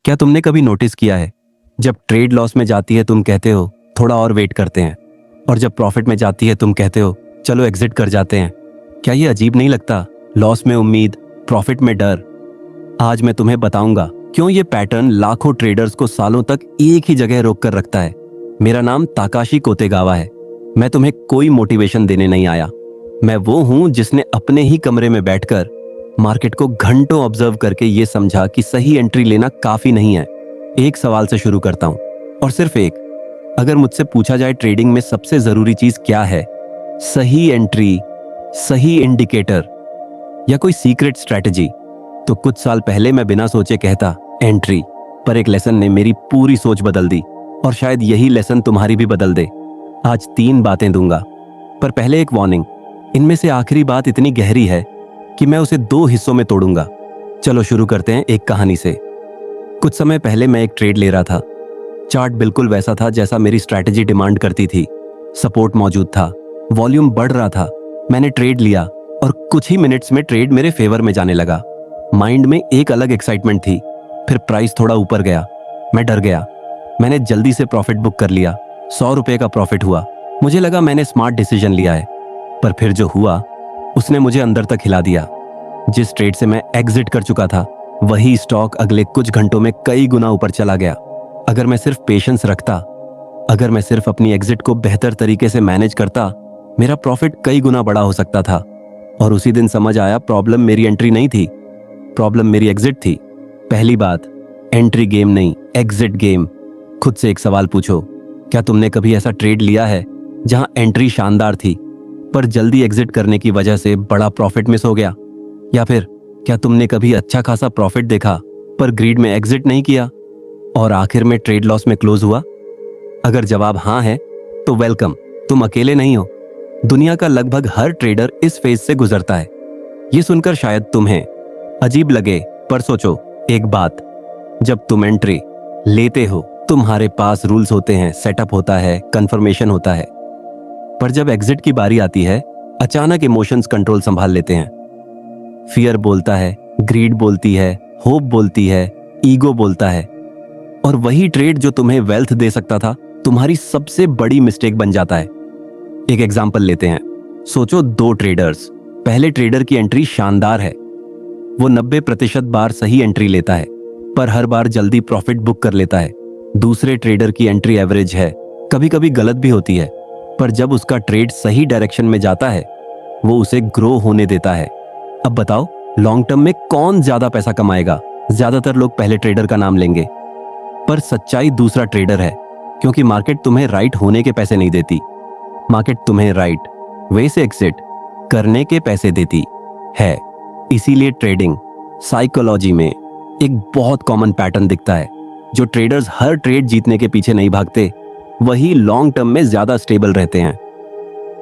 क्या तुमने कभी नोटिस किया है, जब ट्रेड लॉस में जाती है तुम कहते हो थोड़ा और वेट करते हैं, और जब प्रॉफिट में जाती है तुम कहते हो चलो एग्जिट कर जाते हैं। क्या ये अजीब नहीं लगता? लॉस में उम्मीद, प्रॉफिट में डर। आज मैं तुम्हें बताऊंगा क्यों ये पैटर्न लाखों ट्रेडर्स को सालों तक एक ही जगह रोक कर रखता है। मेरा नाम ताकाशी कोतेगावा है। मैं तुम्हें कोई मोटिवेशन देने नहीं आया। मैं वो हूं जिसने अपने ही कमरे में बैठकर मार्केट को घंटों ऑब्जर्व करके ये समझा कि सही एंट्री लेना काफी नहीं है। एक सवाल से शुरू करता हूं, और सिर्फ एक। अगर मुझसे पूछा जाए ट्रेडिंग में सबसे जरूरी चीज क्या है, सही एंट्री, सही इंडिकेटर या कोई सीक्रेट स्ट्रैटेजी, तो कुछ साल पहले मैं बिना सोचे कहता एंट्री। पर एक लेसन ने मेरी पूरी सोच बदल दी, और शायद यही लेसन तुम्हारी भी बदल दे। आज 3 बातें दूंगा, पर पहले एक वार्निंग। इनमें से आखिरी बात इतनी गहरी है कि मैं उसे 2 हिस्सों में तोड़ूंगा। चलो शुरू करते हैं एक कहानी से। कुछ समय पहले मैं एक ट्रेड ले रहा था। चार्ट बिल्कुल वैसा था जैसा मेरी स्ट्रैटेजी डिमांड करती थी। सपोर्ट मौजूद था, वॉल्यूम बढ़ रहा था। मैंने ट्रेड लिया और कुछ ही मिनट्स में ट्रेड मेरे फेवर में जाने लगा। माइंड में एक अलग एक्साइटमेंट थी। फिर प्राइस थोड़ा ऊपर गया, मैं डर गया। मैंने जल्दी से प्रॉफिट बुक कर लिया। 100 रुपए का प्रॉफिट हुआ। मुझे लगा मैंने स्मार्ट डिसीजन लिया है, पर फिर जो हुआ उसने मुझे अंदर तक हिला दिया। जिस ट्रेड से मैं एग्जिट कर चुका था, वही स्टॉक अगले कुछ घंटों में कई गुना ऊपर चला गया। अगर मैं सिर्फ पेशेंस रखता, अगर मैं सिर्फ अपनी एग्जिट को बेहतर तरीके से मैनेज करता, मेरा प्रॉफिट कई गुना बड़ा हो सकता था। और उसी दिन समझ आया प्रॉब्लम मेरी एंट्री नहीं थी, प्रॉब्लम मेरी एग्जिट थी। पहली बात, एंट्री गेम नहीं, एग्जिट गेम। खुद से एक सवाल पूछो, क्या तुमने कभी ऐसा ट्रेड लिया है जहां एंट्री शानदार थी पर जल्दी एग्जिट करने की वजह से बड़ा प्रॉफिट मिस हो गया? या फिर क्या तुमने कभी अच्छा खासा प्रॉफिट देखा पर ग्रीड में एग्जिट नहीं किया और आखिर में ट्रेड लॉस में क्लोज हुआ? अगर जवाब हाँ है तो वेलकम, तुम अकेले नहीं हो। दुनिया का लगभग हर ट्रेडर इस फेज से गुजरता है। ये सुनकर शायद तुम्हें अजीब लगे, पर सोचो एक बात, जब तुम एंट्री लेते हो तुम्हारे पास रूल्स होते हैं, सेटअप होता है, कंफर्मेशन होता है। पर जब एग्जिट की बारी आती है, अचानक इमोशंस कंट्रोल संभाल लेते हैं। फियर बोलता है, ग्रीड बोलती है, होप बोलती है, ईगो बोलता है, और वही ट्रेड जो तुम्हें वेल्थ दे सकता था तुम्हारी सबसे बड़ी मिस्टेक बन जाता है। एक एग्जांपल लेते हैं। सोचो 2 ट्रेडर्स। पहले ट्रेडर की एंट्री शानदार है, वो 90% बार सही एंट्री लेता है पर हर बार जल्दी प्रॉफिट बुक कर लेता है। दूसरे ट्रेडर की एंट्री एवरेज है, कभी कभी गलत भी होती है, पर जब उसका ट्रेड सही डायरेक्शन में जाता है वो उसे ग्रो होने देता है। अब बताओ, लॉन्ग टर्म में कौन ज्यादा पैसा कमाएगा? ज्यादातर लोग पहले ट्रेडर का नाम लेंगे, पर सच्चाई दूसरा ट्रेडर है, क्योंकि मार्केट तुम्हें राइट होने के पैसे नहीं देती, मार्केट तुम्हें राइट वे से एग्जिट करने के पैसे देती है। इसीलिए ट्रेडिंग साइकोलॉजी में एक बहुत कॉमन पैटर्न दिखता है। जो ट्रेडर्स हर ट्रेड जीतने के पीछे नहीं भागते, वही लॉन्ग टर्म में ज्यादा स्टेबल रहते हैं।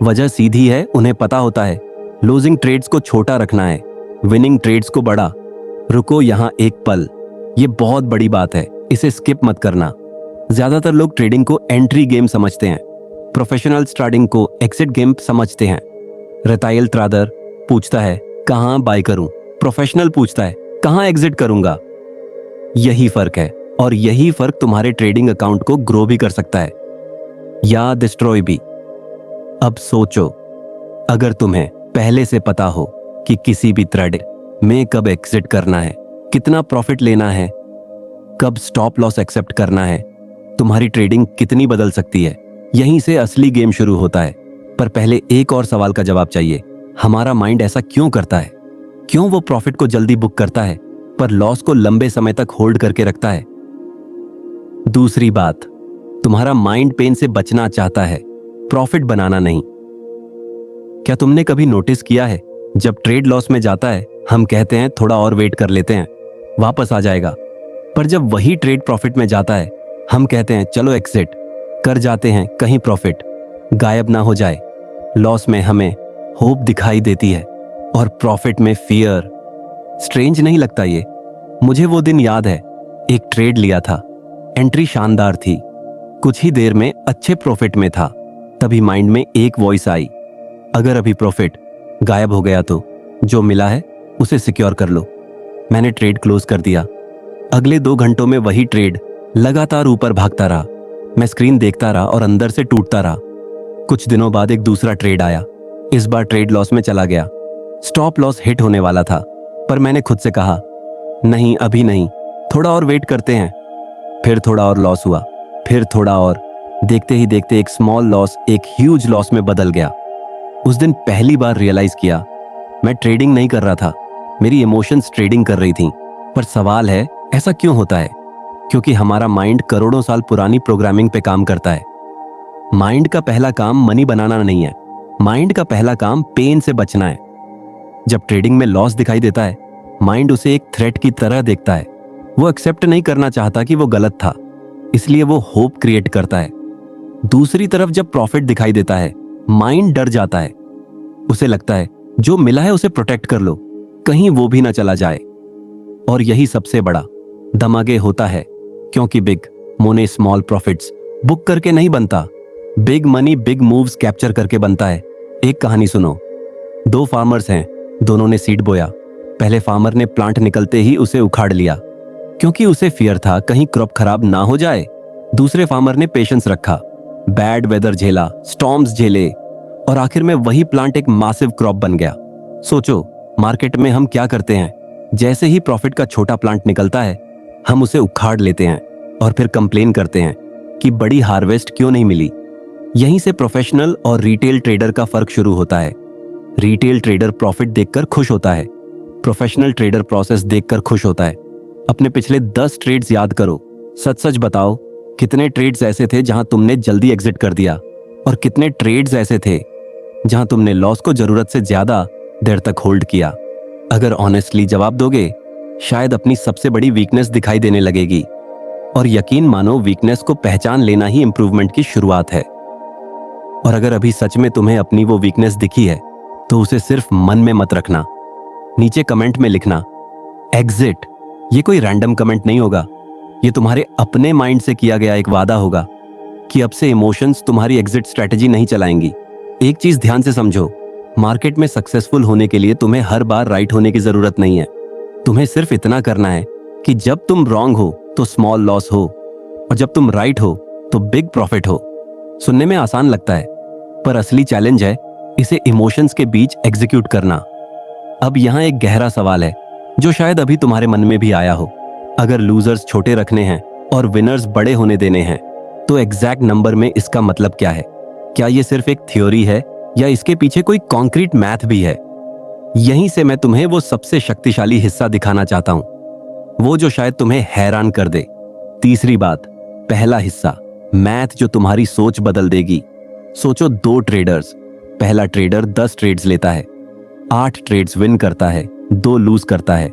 वजह सीधी है, उन्हें पता होता है लूजिंग ट्रेड्स को छोटा रखना है, विनिंग ट्रेड्स को बड़ा। रुको यहां एक पल, ये बहुत बड़ी बात है, इसे स्किप मत करना। ज्यादातर लोग ट्रेडिंग को एंट्री गेम समझते हैं, प्रोफेशनल्स ट्रेडिंग को एग्जिट गेम समझते हैं। रिटेल ट्रेडर पूछता है कहां बाय करूं, प्रोफेशनल पूछता है कहां एग्जिट करूंगा। यही फर्क है, और यही फर्क तुम्हारे ट्रेडिंग अकाउंट को ग्रो भी कर सकता है या डिस्ट्रॉय भी। अब सोचो, अगर तुम्हें पहले से पता हो कि किसी भी ट्रेड में कब एग्जिट करना है, कितना प्रॉफिट लेना है, कब स्टॉप लॉस एक्सेप्ट करना है, तुम्हारी ट्रेडिंग कितनी बदल सकती है। यहीं से असली गेम शुरू होता है। पर पहले एक और सवाल का जवाब चाहिए, हमारा माइंड ऐसा क्यों करता है? क्यों वो प्रॉफिट को जल्दी बुक करता है पर लॉस को लंबे समय तक होल्ड करके रखता है? दूसरी बात, तुम्हारा माइंड पेन से बचना चाहता है, प्रॉफिट बनाना नहीं। क्या तुमने कभी नोटिस किया है, जब ट्रेड लॉस में जाता है हम कहते हैं थोड़ा और वेट कर लेते हैं, वापस आ जाएगा। पर जब वही ट्रेड प्रॉफिट में जाता है हम कहते हैं चलो एग्जिट कर जाते हैं, कहीं प्रॉफिट गायब ना हो जाए। लॉस में हमें होप दिखाई देती है और प्रॉफिट में फियर। स्ट्रेंज नहीं लगता ये? मुझे वो दिन याद है, एक ट्रेड लिया था, एंट्री शानदार थी, कुछ ही देर में अच्छे प्रॉफिट में था। तभी माइंड में एक वॉइस आई, अगर अभी प्रॉफिट गायब हो गया तो जो मिला है उसे सिक्योर कर लो। मैंने ट्रेड क्लोज कर दिया, अगले 2 घंटों में वही ट्रेड लगातार ऊपर भागता रहा। मैं स्क्रीन देखता रहा और अंदर से टूटता रहा। कुछ दिनों बाद एक दूसरा ट्रेड आया। इस बार ट्रेड लॉस में चला गया। स्टॉप लॉस हिट होने वाला था, पर मैंने खुद से कहा, नहीं अभी नहीं, थोड़ा और वेट करते हैं। फिर थोड़ा और लॉस हुआ, फिर थोड़ा और। देखते ही देखते एक स्मॉल लॉस एक ह्यूज लॉस में बदल गया। उस दिन पहली बार रियलाइज किया, मैं ट्रेडिंग नहीं कर रहा था, मेरी इमोशंस ट्रेडिंग कर रही थी। पर सवाल है, ऐसा क्यों होता है? क्योंकि हमारा माइंड करोड़ों साल पुरानी प्रोग्रामिंग पे काम करता है। माइंड का पहला काम मनी बनाना नहीं है, माइंड का पहला काम पेन से बचना है। जब ट्रेडिंग में लॉस दिखाई देता है, माइंड उसे एक थ्रेट की तरह देखता है। वो एक्सेप्ट नहीं करना चाहता कि वो गलत था, इसलिए वो होप क्रिएट करता है। दूसरी तरफ जब प्रॉफिट दिखाई देता है, माइंड डर जाता है। उसे लगता है जो मिला है उसे प्रोटेक्ट कर लो, कहीं वो भी ना चला जाए। और यही सबसे बड़ा दमागे होता है, क्योंकि बिग मोने स्मॉल प्रॉफिट्स बुक करके नहीं बनता, big money big moves capture करके बनता है। एक कहानी सुनो। 2 फार्मर्स हैं, दोनों ने सीड बोया। पहले फार्मर ने प्लांट निकलते ही उसे उखाड़ लिया, क्योंकि उसे फियर था कहीं क्रॉप खराब ना हो जाए। दूसरे फार्मर ने पेशेंस रखा, बैड वेदर झेला, स्टॉर्म्स झेले, और आखिर में वही प्लांट एक मासिव क्रॉप बन गया। सोचो, मार्केट में हम क्या करते हैं? जैसे ही प्रॉफिट का छोटा प्लांट निकलता है, हम उसे उखाड़ लेते हैं और फिर कंप्लेन करते हैं कि बड़ी हार्वेस्ट क्यों नहीं मिली। यहीं से प्रोफेशनल और रिटेल ट्रेडर का फर्क शुरू होता है। रिटेल ट्रेडर प्रॉफिट देखकर खुश होता है, प्रोफेशनल ट्रेडर प्रोसेस देखकर खुश होता है। अपने पिछले 10 ट्रेड्स याद करो। सच सच बताओ, कितने ट्रेड्स ऐसे थे जहां तुमने जल्दी एग्जिट कर दिया, और कितने ट्रेड्स ऐसे थे जहां तुमने लॉस को जरूरत से ज्यादा देर तक होल्ड किया? अगर ऑनेस्टली जवाब दोगे, शायद अपनी सबसे बड़ी वीकनेस दिखाई देने लगेगी। और यकीन मानो, वीकनेस को पहचान लेना ही इंप्रूवमेंट की शुरुआत है। और अगर अभी सच में तुम्हें अपनी वो वीकनेस दिखी है, तो उसे सिर्फ मन में मत रखना, नीचे कमेंट में लिखना एग्जिट। ये कोई रैंडम कमेंट नहीं होगा, ये तुम्हारे अपने माइंड से किया गया एक वादा होगा कि अब से इमोशंस तुम्हारी एग्जिट स्ट्रेटजी नहीं चलाएंगी। एक चीज ध्यान से समझो, मार्केट में सक्सेसफुल होने के लिए तुम्हें हर बार राइट होने की जरूरत नहीं है। तुम्हें सिर्फ इतना करना है कि जब तुम रॉन्ग हो तो स्मॉल लॉस हो, और जब तुम राइट हो तो बिग प्रॉफिट हो। सुनने में आसान लगता है, पर असली चैलेंज है इसे इमोशंस के बीच एग्जीक्यूट करना। अब यहाँ एक गहरा सवाल है जो शायद अभी तुम्हारे मन में भी आया हो। अगर लूजर्स छोटे रखने हैं और विनर्स बड़े होने देने हैं, तो एग्जैक्ट नंबर में इसका मतलब क्या है? क्या ये सिर्फ एक थ्योरी है, या इसके पीछे कोई कॉन्क्रीट मैथ भी है? यहीं से मैं तुम्हें वो सबसे शक्तिशाली हिस्सा दिखाना चाहता हूं, वो जो शायद तुम्हें हैरान कर दे। तीसरी बात, पहला हिस्सा, मैथ जो तुम्हारी सोच बदल देगी। सोचो, 2 ट्रेडर्स, पहला ट्रेडर 10 ट्रेड्स लेता है, 8 ट्रेड्स विन करता है, 2 लूज करता है।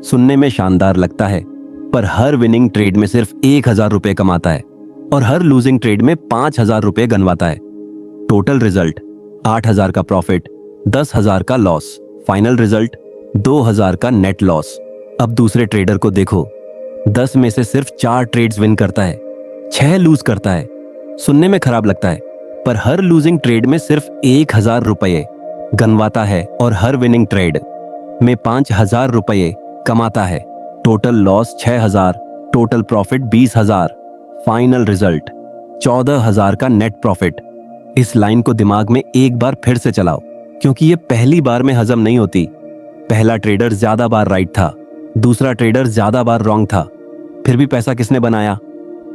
सुनने में शानदार लगता है, पर हर विनिंग ट्रेड में सिर्फ 1000 रुपए कमाता है, और हर लूजिंग ट्रेड में 5000 रुपए गंवाता है। टोटल रिजल्ट 8000 का प्रॉफिट, 10,000 का लॉस। फाइनल रिजल्ट 2000 का नेट लॉस। अब दूसरे ट्रेडर को देखो, 10 में से सिर्फ 4 ट्रेड्स विन करता है, 6 लूज करता है। सुनने में खराब लगता है, पर हर लूजिंग ट्रेड में सिर्फ 1000 रुपये गंवाता है, और हर विनिंग ट्रेड में 5000 रुपये कमाता है। Total loss 6000, total profit 20000, final result 14000 का नेट प्रॉफिट। इस लाइन को दिमाग में एक बार फिर से चलाओ, क्योंकि ये पहली बार में हजम नहीं होती। पहला ट्रेडर ज्यादा बार राइट था, दूसरा ट्रेडर ज्यादा बार रॉन्ग था, फिर भी पैसा किसने बनाया?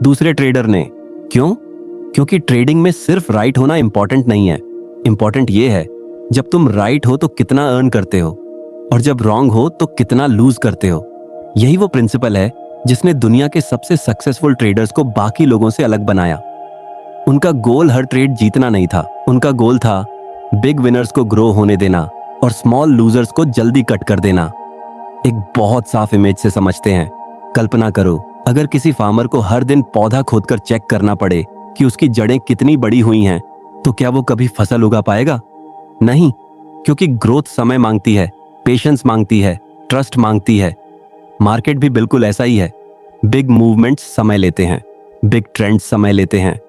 दूसरे ट्रेडर ने। क्यों? क्योंकि ट्रेडिंग में सिर्फ राइट होना इंपॉर्टेंट नहीं है। इंपॉर्टेंट ये है, जब तुम राइट हो तो कितना अर्न करते हो, और जब रॉन्ग हो तो कितना लूज करते हो। यही वो प्रिंसिपल है जिसने दुनिया के सबसे सक्सेसफुल ट्रेडर्स को बाकी लोगों से अलग बनाया। उनका गोल हर ट्रेड जीतना नहीं था, उनका गोल था बिग विनर्स को ग्रो होने देना और स्मॉल लूजर्स को जल्दी कट कर देना। एक बहुत साफ इमेज से समझते हैं। कल्पना करो, अगर किसी फार्मर को हर दिन पौधा खोदकर चेक करना पड़े कि उसकी जड़ें कितनी बड़ी हुई हैं, तो क्या वो कभी फसल उगा पाएगा? नहीं, क्योंकि ग्रोथ समय मांगती है, पेशेंस मांगती है, ट्रस्ट मांगती है। मार्केट भी बिल्कुल ऐसा ही है। बिग मूवमेंट्स समय लेते हैं, बिग ट्रेंड्स समय लेते हैं,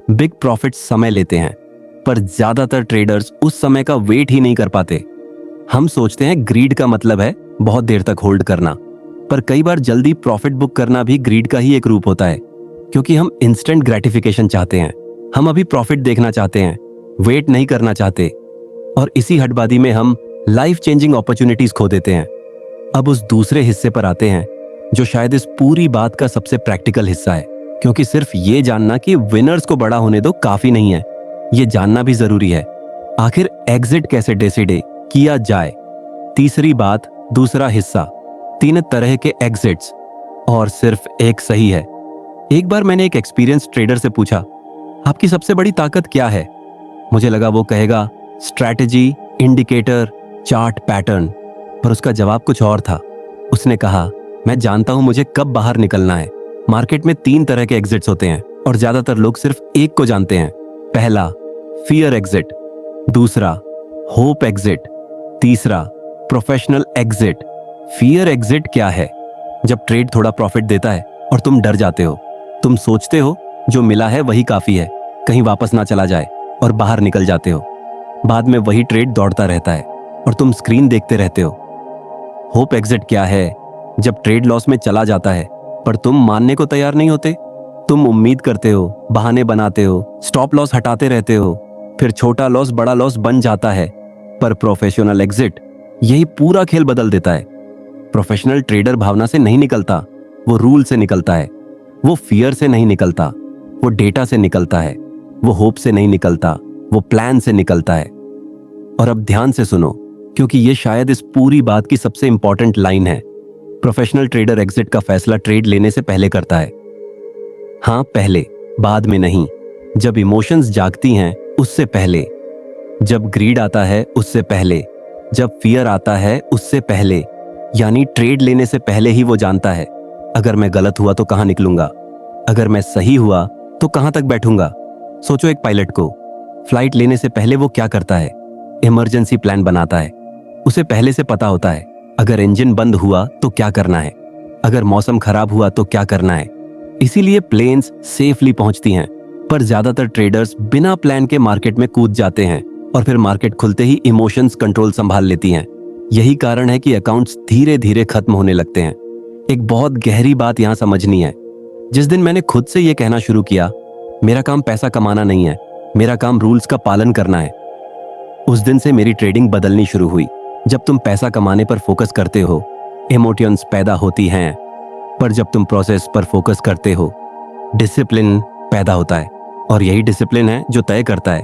बिग प्रॉफिट्स समय लेते हैं, पर ज्यादातर ट्रेडर्स उस समय का वेट ही नहीं कर पाते। हम सोचते हैं ग्रीड का मतलब है बहुत देर तक होल्ड करना, पर कई बार जल्दी प्रॉफिट बुक करना भी ग्रीड का ही एक रूप होता है, क्योंकि हम इंस्टेंट ग्रेटिफिकेशन चाहते हैं। हम अभी प्रॉफिट देखना चाहते हैं, वेट नहीं करना चाहते, और इसी हटबादी में हम लाइफ चेंजिंग अपॉर्चुनिटीज खो देते हैं। अब उस दूसरे हिस्से पर आते हैं जो शायद इस पूरी बात का सबसे प्रैक्टिकल हिस्सा है, क्योंकि सिर्फ ये जानना कि विनर्स को बड़ा होने दो काफी नहीं है, ये जानना भी जरूरी है आखिर एग्जिट कैसे डिसाइड किया जाए। तीसरी बात, दूसरा हिस्सा, 3 तरह के एग्जिट्स और सिर्फ एक सही है। एक बार मैंने एक एक्सपीरियंस ट्रेडर से पूछा, आपकी सबसे बड़ी ताकत क्या है? मुझे लगा वो कहेगा स्ट्रैटेजी, इंडिकेटर, चार्ट, पैटर्न, पर उसका जवाब कुछ और था। उसने कहा, मैं जानता हूं मुझे कब बाहर निकलना है। मार्केट में 3 तरह के एग्जिट्स होते हैं और ज्यादातर लोग सिर्फ एक को जानते हैं। पहला, फियर एग्जिट, दूसरा होप एग्जिट, तीसरा प्रोफेशनल एग्जिट। फियर एग्जिट क्या है? जब ट्रेड थोड़ा प्रॉफिट देता है और तुम डर जाते हो, तुम सोचते हो जो मिला है वही काफी है, कहीं वापस ना चला जाए, और बाहर निकल जाते हो। बाद में वही ट्रेड दौड़ता रहता है और तुम स्क्रीन देखते रहते हो। होप एग्जिट क्या है? जब ट्रेड लॉस में चला जाता है पर तुम मानने को तैयार नहीं होते। तुम उम्मीद करते हो, बहाने बनाते हो, स्टॉप लॉस हटाते रहते हो, फिर छोटा लॉस बड़ा लॉस बन जाता है। पर प्रोफेशनल एग्जिट यही पूरा खेल बदल देता है। प्रोफेशनल ट्रेडर भावना से नहीं निकलता, वो रूल से निकलता है। वो फियर से नहीं निकलता, वो डेटा से निकलता है। वो होप से नहीं निकलता, वो प्लान से निकलता है। और अब ध्यान से सुनो, क्योंकि ये शायद इस पूरी बात की सबसे इंपॉर्टेंट लाइन है। प्रोफेशनल ट्रेडर एग्जिट का फैसला ट्रेड लेने से पहले करता है। हाँ, पहले, बाद में नहीं। जब इमोशंस जागती हैं उससे पहले, जब ग्रीड आता है उससे पहले, जब फियर आता है उससे पहले। यानी ट्रेड लेने से पहले ही वो जानता है, अगर मैं गलत हुआ तो कहां निकलूंगा, अगर मैं सही हुआ तो कहां तक बैठूंगा। सोचो एक पायलट को, फ्लाइट लेने से पहले वो क्या करता है? इमरजेंसी प्लान बनाता है। उसे पहले से पता होता है, अगर इंजन बंद हुआ तो क्या करना है, अगर मौसम खराब हुआ तो क्या करना है। इसीलिए प्लेन्स सेफली पहुंचती हैं। पर ज्यादातर ट्रेडर्स बिना प्लान के मार्केट में कूद जाते हैं और फिर मार्केट खुलते ही इमोशंस कंट्रोल संभाल लेती हैं। यही कारण है कि अकाउंट्स धीरे धीरे खत्म होने लगते हैं। एक बहुत गहरी बात यहां समझनी है। जिस दिन मैंने खुद से यह कहना शुरू किया, मेरा काम पैसा कमाना नहीं है, मेरा काम रूल्स का पालन करना है, उस दिन से मेरी ट्रेडिंग बदलनी शुरू हुई। जब तुम पैसा कमाने पर फोकस करते हो, इमोशंस पैदा होती हैं, पर जब तुम प्रोसेस पर फोकस करते हो, डिसिप्लिन पैदा होता है। और यही डिसिप्लिन है जो तय करता है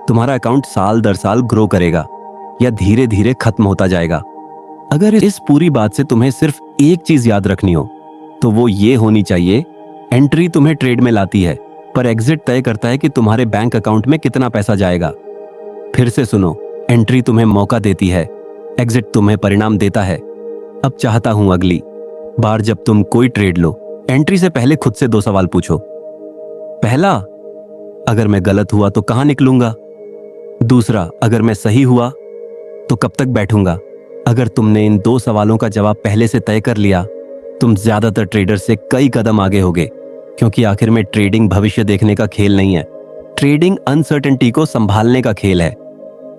तुम्हारा अकाउंट साल दर साल ग्रो करेगा या धीरे धीरे खत्म होता जाएगा। अगर इस पूरी बात से तुम्हें सिर्फ एक चीज याद रखनी हो तो वो ये होनी चाहिए, एंट्री तुम्हें ट्रेड में लाती है, पर एग्जिट तय करता है कि तुम्हारे बैंक अकाउंट में कितना पैसा जाएगा। फिर से सुनो, एंट्री तुम्हें मौका देती है, एग्जिट तुम्हें परिणाम देता है। अब चाहता हूं अगली बार जब तुम कोई ट्रेड लो, एंट्री से पहले खुद से 2 सवाल पूछो। पहला, अगर मैं गलत हुआ तो कहां निकलूंगा? दूसरा, अगर मैं सही हुआ तो कब तक बैठूंगा? अगर तुमने इन 2 सवालों का जवाब पहले से तय कर लिया, तुम ज्यादातर ट्रेडर से कई कदम आगे होगे, क्योंकि आखिर में ट्रेडिंग भविष्य देखने का खेल नहीं है। ट्रेडिंग अनसर्टेनिटी को संभालने का खेल है।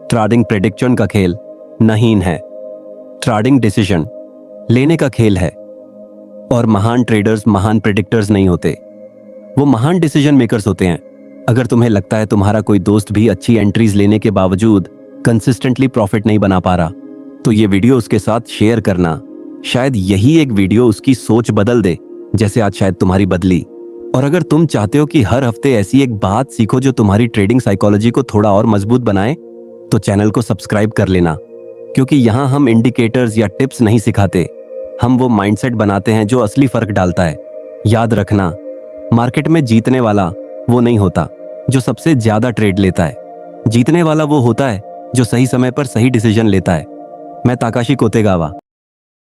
ट्रेडिंग प्रेडिक्शन का खेल नहीं है। ट्रेडिंग डिसीजन लेने का खेल है। और महान ट्रेडर्स महान प्रेडिक्टर्स नहीं होते, वो महान डिसीजन मेकर्स होते हैं। अगर तुम्हें लगता है तुम्हारा कोई दोस्त भी अच्छी एंट्रीज लेने के बावजूद कंसिस्टेंटली प्रॉफिट नहीं बना पा रहा, तो ये वीडियो उसके साथ शेयर करना। शायद यही एक वीडियो उसकी सोच बदल दे, जैसे आज शायद तुम्हारी बदली। और अगर तुम चाहते हो कि हर हफ्ते ऐसी एक बात सीखो जो तुम्हारी ट्रेडिंग साइकोलॉजी को थोड़ा और मजबूत बनाए, तो चैनल को सब्सक्राइब कर लेना, क्योंकि यहाँ हम इंडिकेटर्स या टिप्स नहीं सिखाते, हम वो माइंडसेट बनाते हैं जो असली फर्क डालता है। याद रखना, मार्केट में जीतने वाला वो नहीं होता जो सबसे ज्यादा ट्रेड लेता है। जीतने वाला वो होता है जो सही समय पर सही डिसीजन लेता है। मैं ताकाशी कोतेगावा।